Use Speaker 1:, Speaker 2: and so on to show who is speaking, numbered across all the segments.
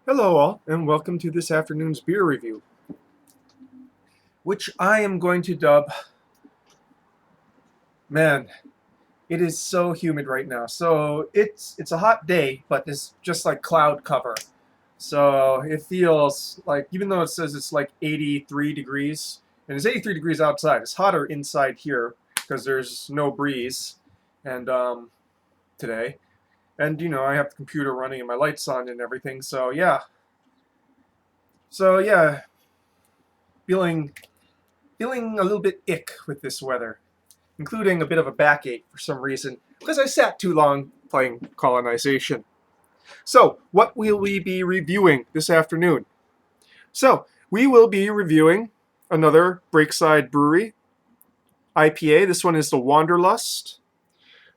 Speaker 1: Hello all, and welcome to this afternoon's beer review, which I am going to dub, man, it is so humid right now. So it's a hot day, but it's just like cloud cover. So it feels like, even though it says it's like 83 degrees, and it's 83 degrees outside, it's hotter inside here because there's no breeze and today. And I have the computer running and my lights on and everything. So yeah. So yeah, feeling feeling a little bit ick with this weather, including a bit of a backache for some reason, because I sat too long playing Colonization. So, what will we be reviewing this afternoon? So, we will be reviewing another Breakside Brewery IPA. This one is the Wanderlust.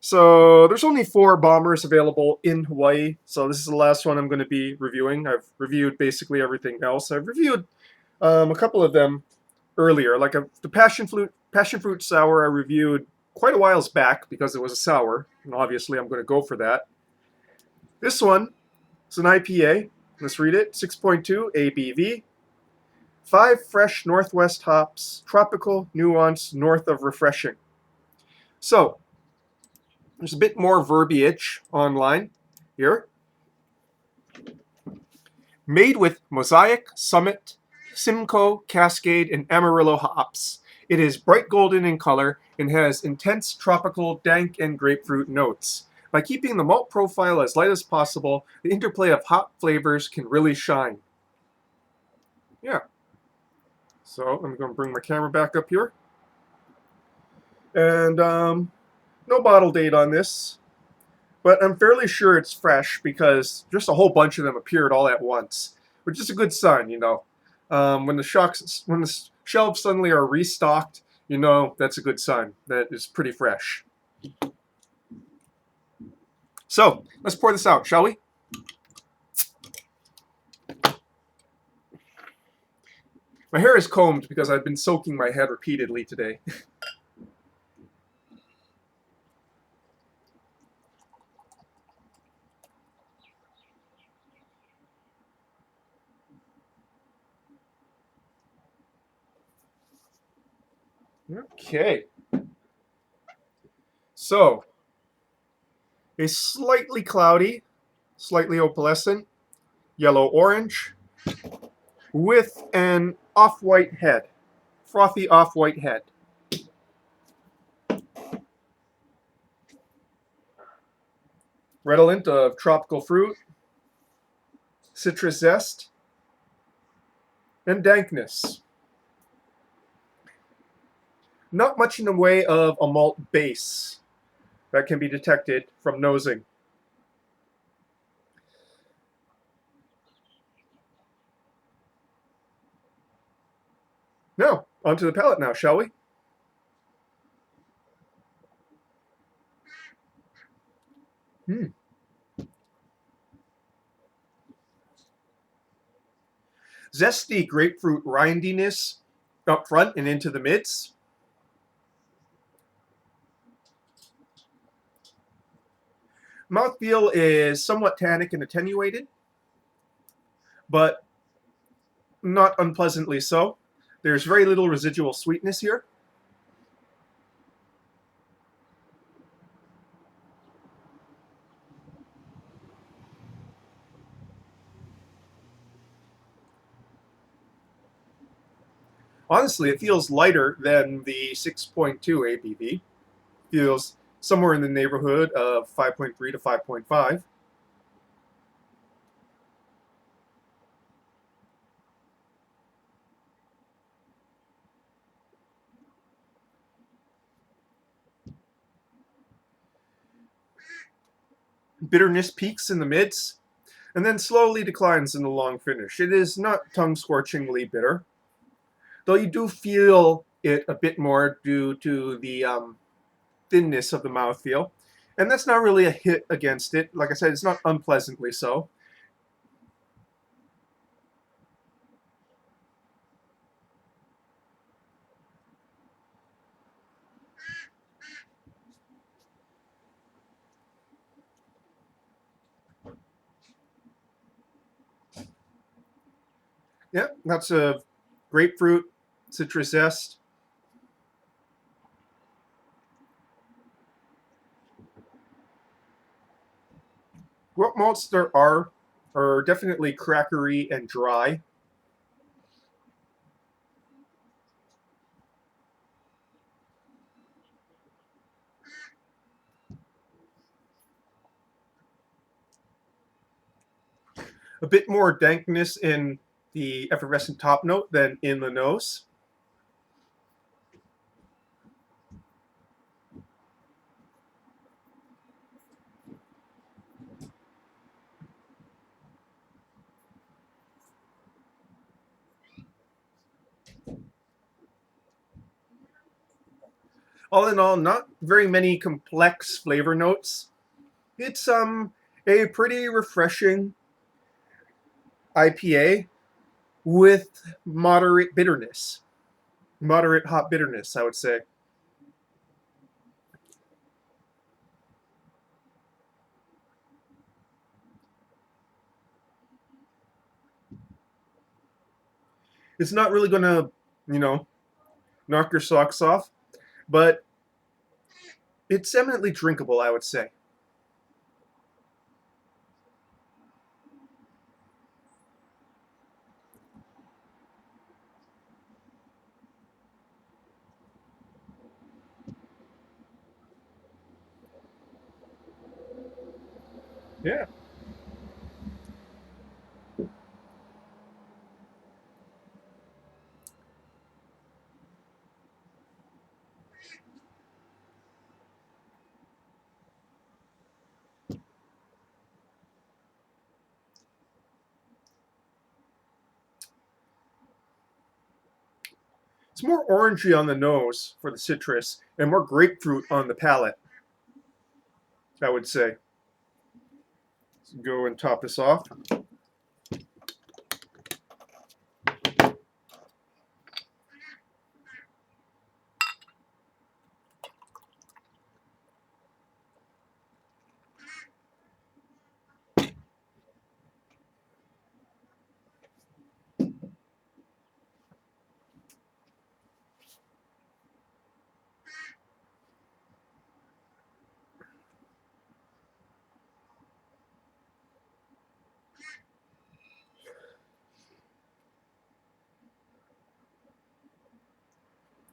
Speaker 1: So, there's only 4 bombers available in Hawaii. So, this is the last one I'm going to be reviewing. I've reviewed basically everything else. I've reviewed a couple of them earlier, like the passion fruit sour I reviewed quite a whiles back because it was a sour, and obviously I'm going to go for that. This one is an IPA. Let's read it. 6.2 ABV, 5 fresh Northwest hops, tropical nuance north of refreshing. So there's a bit more verbiage online here. Made with Mosaic, Summit, Simcoe, Cascade, and Amarillo hops. It is bright golden in color and has intense tropical, dank, and grapefruit notes. By keeping the malt profile as light as possible, the interplay of hop flavors can really shine. Yeah. So I'm going to bring my camera back up here. And no bottle date on this, but I'm fairly sure it's fresh because just a whole bunch of them appeared all at once, which is a good sign. When the shelves suddenly are restocked, that's a good sign that it's pretty fresh. So let's pour this out, shall we? My hair is combed because I've been soaking my head repeatedly today. Okay. So, a slightly cloudy, slightly opalescent, yellow-orange, with an off-white head, frothy off-white head. Redolent of tropical fruit, citrus zest, and dankness. Not much in the way of a malt base that can be detected from nosing. Now, onto the palate now, shall we? Hmm. Zesty grapefruit rindiness up front and into the mids. Mouthfeel is somewhat tannic and attenuated, but not unpleasantly so. There's very little residual sweetness here. Honestly, it feels lighter than the 6.2 ABV. Feels somewhere in the neighborhood of 5.3 to 5.5. Bitterness peaks in the mids and then slowly declines in the long finish. It is not tongue-scorchingly bitter, though you do feel it a bit more due to the thinness of the mouthfeel. And that's not really a hit against it. Like I said, it's not unpleasantly so. Yeah, lots of grapefruit, citrus zest. What malts there are definitely crackery and dry. A bit more dankness in the effervescent top note than in the nose. All in all, not very many complex flavor notes. It's a pretty refreshing IPA with moderate bitterness, moderate hop bitterness, I would say. It's not really gonna, you know, knock your socks off, but it's eminently drinkable, I would say. Yeah. It's more orangey on the nose for the citrus and more grapefruit on the palate, I would say. Let's go and top this off.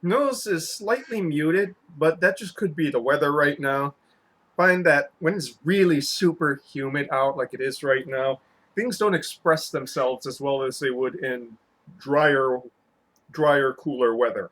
Speaker 1: Nose is slightly muted, but that just could be the weather right now. Find that when it's really super humid out, like it is right now, things don't express themselves as well as they would in drier, cooler weather.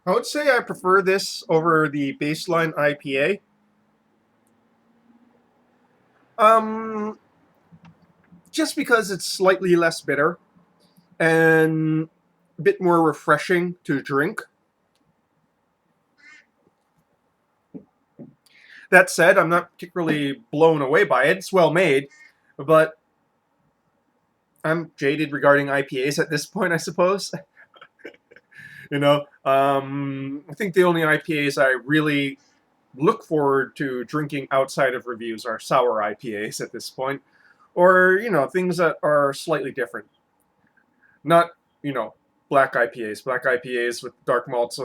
Speaker 1: I would say I prefer this over the baseline IPA. Um, just because it's slightly less bitter and a bit more refreshing to drink. That said, I'm not particularly blown away by it. It's well made, but I'm jaded regarding IPAs at this point, I suppose. I think the only IPAs I really look forward to drinking outside of reviews are sour IPAs at this point, or things that are slightly different. Not you know black IPAs. Black IPAs with dark malts.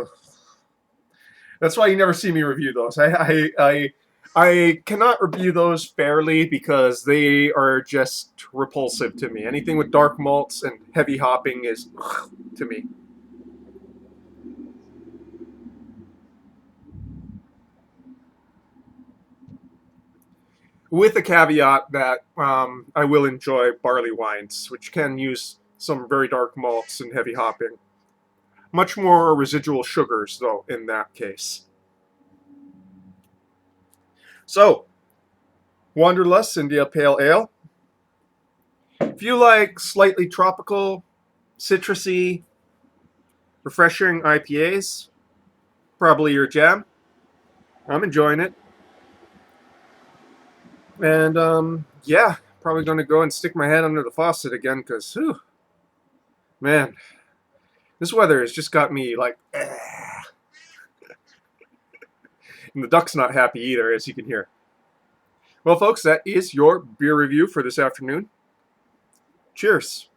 Speaker 1: That's why you never see me review those. I cannot review those fairly because they are just repulsive to me. Anything with dark malts and heavy hopping is to me. With a caveat that I will enjoy barley wines, which can use some very dark malts and heavy hopping. Much more residual sugars, though, in that case. So, Wanderlust India Pale Ale. If you like slightly tropical, citrusy, refreshing IPAs, probably your jam. I'm enjoying it. And yeah, probably going to go and stick my head under the faucet again because, man, this weather has just got me like, and the duck's not happy either, as you can hear. Well, folks, that is your beer review for this afternoon. Cheers.